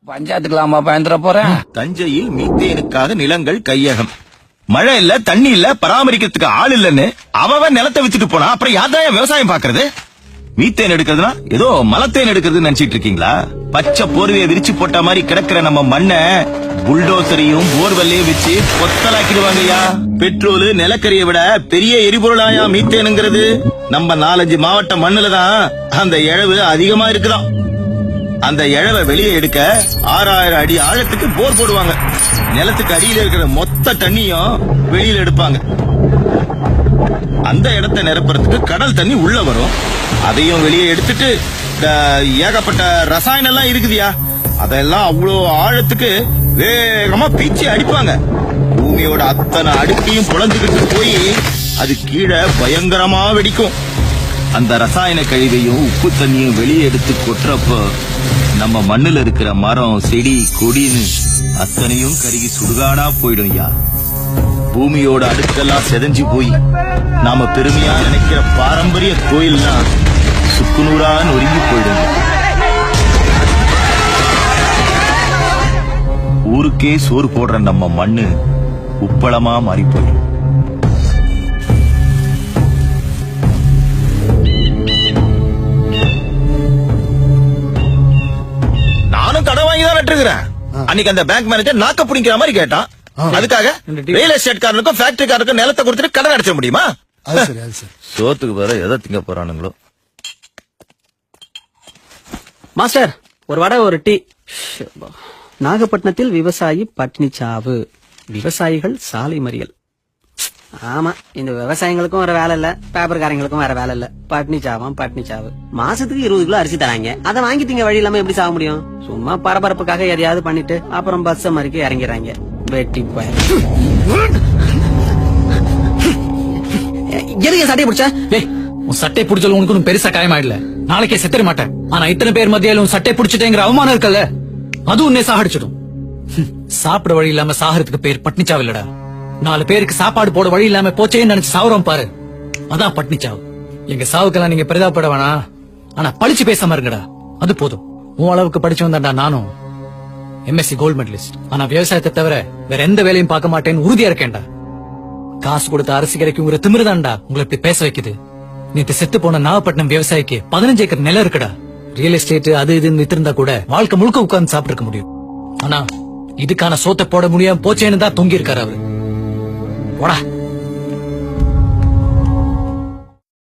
பஞ்சாயத்துக்கலாமா பயந்துட போறேன். தஞ்சையில் மீத்தேனுக்காக நிலங்கள் கையகம். மழை இல்ல, தண்ணி இல்ல, பராமரிக்கிறதுக்கு ஆள் இல்லன்னு அவன் நிலத்தை வித்துட்டு போனா அப்புறம் யார்தான் விவசாயம் பாக்குறது? மீத்தேன் எடுக்கிறதுனா ஏதோ மலத்தேன் எடுக்கிறதுன்னு நினைச்சிட்டு இருக்கீங்களா? பச்சை போர்வையை விரிச்சு போட்ட மாதிரி கிடக்கிற நம்ம மண்ணை புல்டோசரையும் போர்வெல்லையும் வச்சு கொத்தலாக்கிடுவாங்கய்யா. பெட்ரோல் நிலக்கரியை விட பெரிய எரிபொருளாயா மீத்தேனுங்கிறது. நம்ம 4-5 மாவட்ட மண்ணுல தான் அந்த இழவு அதிகமா இருக்குதாம். அந்த இழவை வெளியே எடுக்க 6000 அடி ஆழத்துக்கு போர் போடுவாங்க. நிலத்துக்கு அடியில இருக்கிற மொத்த தண்ணியும் வெளியில எடுப்பாங்க. அந்த இடத்தை நிரப்புறதுக்கு கடல் தண்ணி உள்ள வரும். அதையும் வெளியே எடுத்துட்டு ஏகப்பட்ட ரசாயனம் எல்லாம் இருக்குதியா, அதெல்லாம் அவ்வளோ ஆழத்துக்கு வேகமா பீச்சி அடிப்பாங்க. பூமியோட அத்தனை அடுக்கையும் புலந்துகிட்டு போய் அது கீழே பயங்கரமா வெடிக்கும். அந்த ரசாயன கழிவையும் உப்பு தண்ணியும் வெளியே எடுத்து கொட்டுறப்போ நம்ம மண்ணுல இருக்கிற மரம் செடி கொடின்னு அத்தனையும் கருகி சுடுகாடா போயிடும் யா. பூமியோட அடுக்கெல்லாம் செதஞ்சு போய் நாம பெருமையா நினைக்கிற பாரம்பரிய கோயில்லாம் சுக்குநூறா நொறுங்கி போயிடும். ஊருக்கே சோறு போடுற நம்ம மண்ணு உப்பளமா மாறி போயிடும். நானும் கடன் வாங்கி தான் நட்டுருக்கிறேன். அன்னைக்கு அந்த பேங்க் மேனேஜர் நாக்க பிடிக்கிற மாதிரி கேட்டான். அதுக்காக ரியல் எஸ்டேட் காரனுக்கும் ஃபேக்டரி காரனுக்கும் நிலத்தை கொடுத்துட்டு கடன் அடைச்ச முடியுமா? சோத்துக்கு வேற எதை திங்க போறானுங்களோ. மாஸ்டர், ஒரு வடை ஒரு டீ. நாகப்பட்டினத்தில் விவசாயி பட்டினி சாவு, விவசாயிகள் சாலை மறியல். ஆமா, இந்த விவசாயிகளுக்கும் வேற வேலை இல்ல, பேப்பர்காரங்களுக்கும் வேற வேலை இல்ல. பட்டினி சாவு. மாசத்துக்கு 20 கிலோ அரிசி தராங்க, அதை வாங்கிட்டீங்க வழி இல்லாம எப்படி சாக முடியும்? சும்மா பரபரப்புக்காக எதையாவது பண்ணிட்டு அப்புறம் பஸ் மறிக்க இறங்கிறாங்க. வெட்டி போய் எதுக்கு சட்டையை பிடிச்ச? உன் சட்டை பிடிச்சல உனக்கு பெருசா காயமாயிடல, நாளைக்கே செத்துற மாட்டேன். ஆனா இத்தனை பேர் மத்தியில உன் சட்டை பிடிச்சிட்டேங்கிற அவமானம் இருக்குல்ல, அது உன்னை சாகடிச்சிடும். சாப்பிட வழி இல்லாம சாகிறதுக்கு பேர் பட்னிச்சாவு இல்லடா. 4 பேருக்கு சாப்பாடு போட வழி இல்லாம போச்சேன்னு நினைச்சு சாவுறோம் பாரு, அதான் பட்னிச்சாவு. எங்க சாவுக்கெல்லாம் நீங்க பெரிதாப்பட வேணா, ஆனா பழிச்சு பேசாம இருங்கடா, அது போதும். உன் அளவுக்கு படிச்சு வந்தாண்டா நானும், MSc கோல்ட் மெடலிஸ்ட். ஆனா விவசாயத்தை தவிர வேற எந்த வேலையும் பார்க்க மாட்டேன்னு உறுதியா இருக்கேன்டா. காசு கொடுத்த அரசு கிடைக்குங்கிற திமிருதான்டா உங்களை இப்படி பேச வைக்குது. நேத்து செத்து போன நாகப்பட்டினம் விவசாயிக்கு 15 ஏக்கர் நிலம் இருக்குடா. ரியல் எஸ்டேட் அது இதுன்னு வித்திருந்தா கூட வாழ்க்கை முழுக்க உட்கார்ந்து சாப்பிட்டு இருக்க முடியும். ஆனா இதுக்கான சோத்தை போட முடியாம போச்சேன்னு தான் தொங்கி இருக்காரு அவரு. போடா.